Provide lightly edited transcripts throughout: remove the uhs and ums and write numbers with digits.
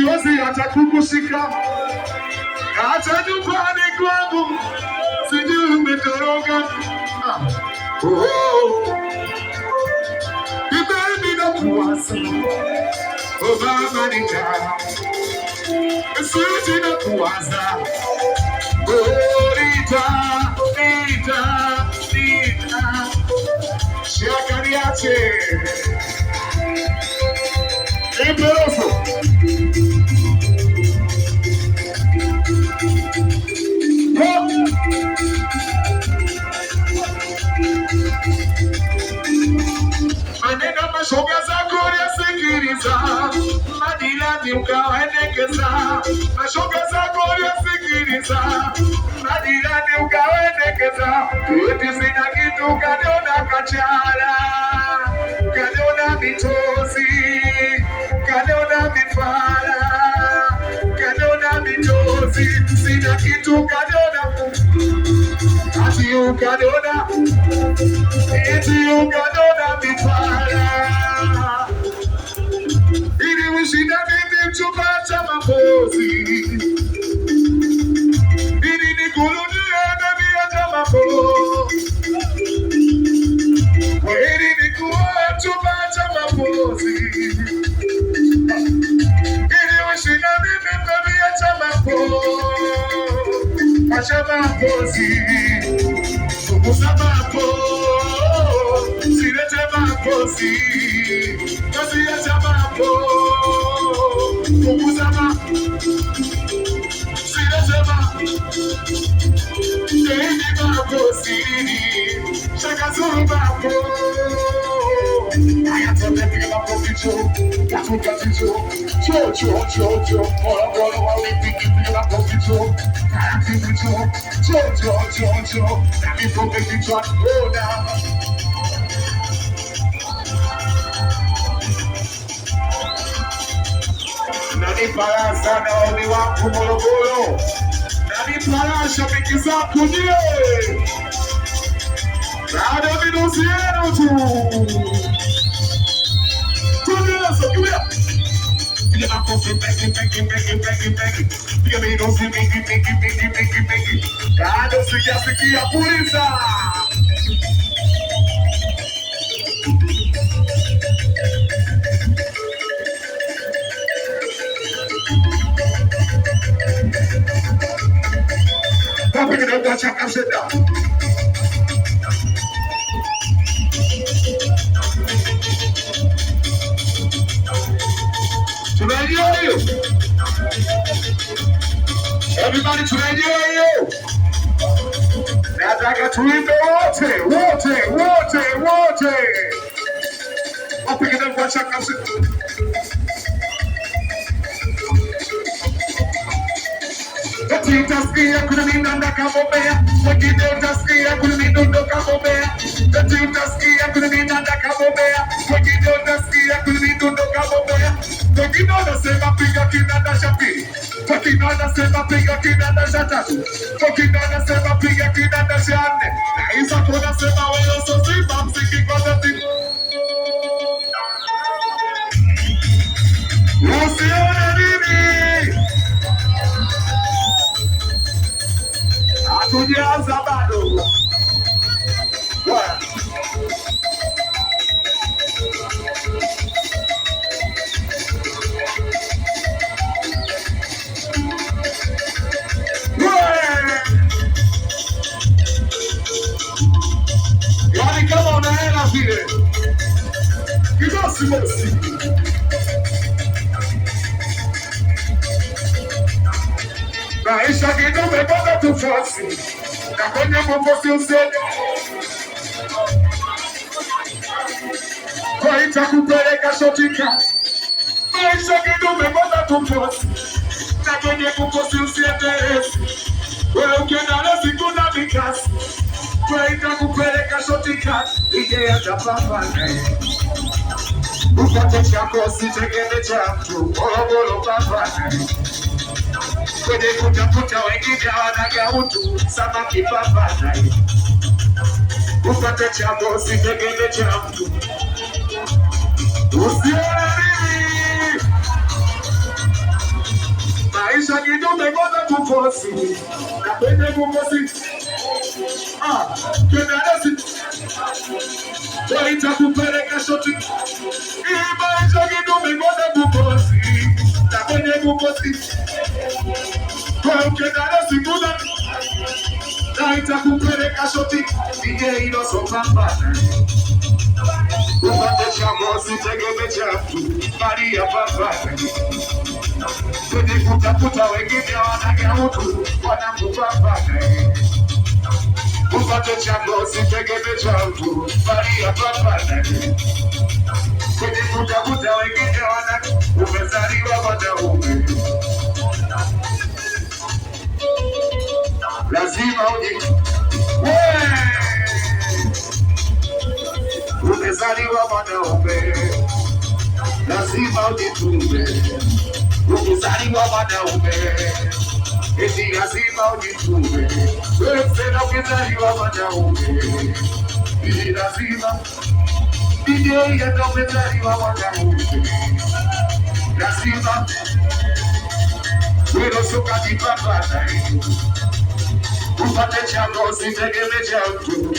machozi atakukushika, hata nyumbani kwangu sijui umetoroka. Baby nakuwaza, oh mama nita, siji nakuwaza, oh nita, shakariache, emperoso. Maneno mashoga zako yasikiliza, madilani ukawaendekeza. Mashoga zako yasikiliza, madilani ukawaendekeza. Eti sina kitu kaniona kachala, kaniona mitozi, kaniona mifala, kaniona mitozi. Sina kitu kaniona, ati ukaniona, eti ukaniona mifala. Ili ushinda mimi chumba cha mapozi, ili nikurudie ndani ya mapozi, ili nikuoe chumba cha mapozi, ili ushinda mimi ndani ya mapozi, kukusa mapozi, silete mapozi, kasi ya chamapo, kukusa silete mapozi, shaka zuru mapo. I have to let me up on the show. That's what got the show. Cho. All we think is up on the show. I have to the show. Cho. Let me go make the shot. Oh, now. Nani parasa na oli wangu Morogoro. Nani parasha mikiza kujie. Bado minusi yenu tu. So give it up. Give my coffee, make it. Give me those, make it. I don't see ya, sikia polisa. Come pick it up, watch out, come sit down. Everybody tunajua hiyo. Nataka tuimbe wote. Wapige kwa chaka. Utasikia kuna minanda kabombea, wengine utasikia kuna mindundo kabombea. Utasikia kuna minanda kabombea, wengine utasikia kuna mindundo kabombea. Wengine wanasema piga kinanda cha pili, wengine wanasema piga kinanda cha tatu, wengine wanasema piga kinanda cha nne. Na hizo tunasema wewe sio simba mziki kwa dhati. Usione nini? Hatujaanza bado. Yani kama unaenda vile kidosi maisha kidume baba tufosi na kwenye mfosi useni kwa itakupeleka shotika. Maisha kidume baba tufosi na kwenye mfosi usiendelezi. Wewe ukienda na siku na mikasi kwa itakupeleka shotika. Ije ya tapapane upate chako sitegene cha mtu Morogoro papane. Kwenye kutafuta wengine wanaga utu samaki papane. Upate chako sitegene cha mtu. Usione nini bukosi, na kwenye bukosi, kenaresi, waita kupeleka shoti, imaisha kidume kwenye bukosi, na kwenye bukosi, kwa kenaresi kuna, waita kupeleka shoti, nije ilo sopambana. Upate chamosi tegeme chafu, Maria papana. Kwenye kutafuta wengine wanagautu, wanakupapana. Upate chamosi tegeme chafu, Maria papana. Kwenye kutafuta wengine umezaliwa wanaume. Lazima umezaliwa mwanaume, lazima ujitume. Umezaliwa mwanaume, eti lazima ujitume. Wewe tena umezaliwa mwanaume, ni lazima. Ndio yeye umezaliwa mwanaume, lazima. Wewe soka jipapana, upate chango usitegemee cha mtu.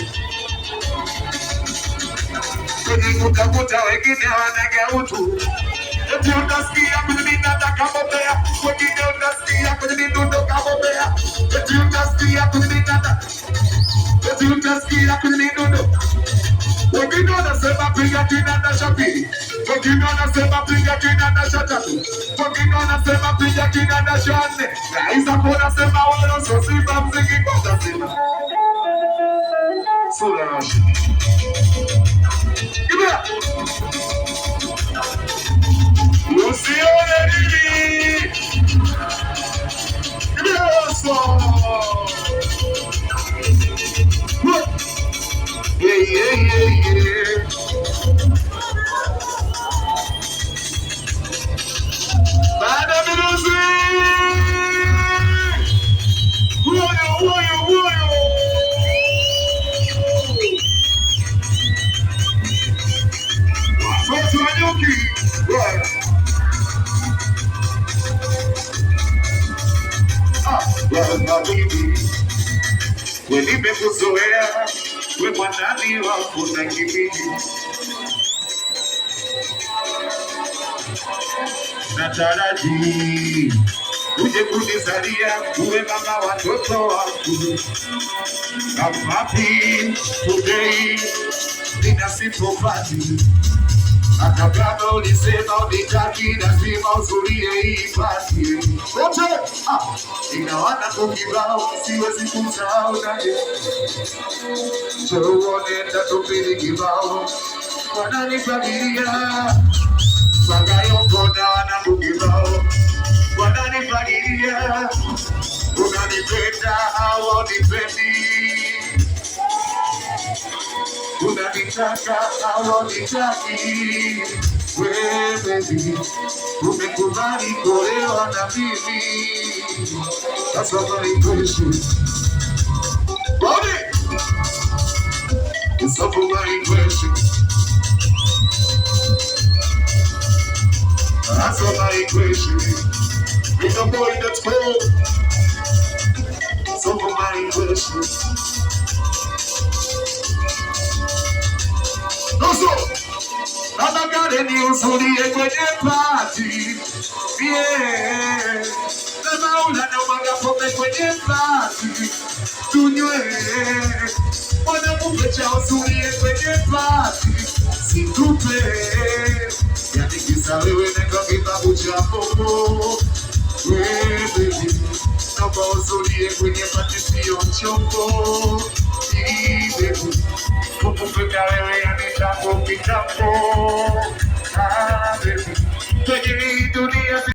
Kwenye kutafuta wengine wanagautu, eti utasikia kwenye minada kabobea, wengine utasikia kwenye midundo kabobea, eti utasikia kwenye minada, eti utasikia kwenye midundo. Wengine wanasema piga kinanda cha pili, wengine wanasema piga kinanda cha tatu, wengine wanasema piga kinanda cha nne, na Isaac wanasema wewe sio Simba mziki kwa Simba. Sura usione nini Kibeso. Yeah. Bada miruzi Woyo Watoto wa nyuki. Baby, nimekuzoea we mwanani wako na kibidi, nataraji uje kunizalia uwe mama watoto wangu. I'm happy today, nina sipopati. Hata kama ulisema unitaki, lazima uzulie hii pati. Wote, ninawana kukibao, siwezi kusahau naye. Uone ndatupili kibao, wananifagilia. Wangayongona wana kukibao, wananifagilia. Unanipenda au unipendi, unanitaka au unitaki. Wewe baby, umekubali kuolewa na mimi. That's what my question. Bobby, it's up for my question. That's what my question. With a boy that's cold. It's up for my question. Nataka ni usulie kwenye party, yeah. Nama ulana mwaga pombe kwenye party, tunywe. Mwana kumbecha usulie kwenye party, situpe. Yani kisa wewe neka kitabu cha popo. Baby, naomba usulie kwenye party sio mchongo. Baby, kukupenda wewe yanitako kitambo. Baby, kwenye hii dunia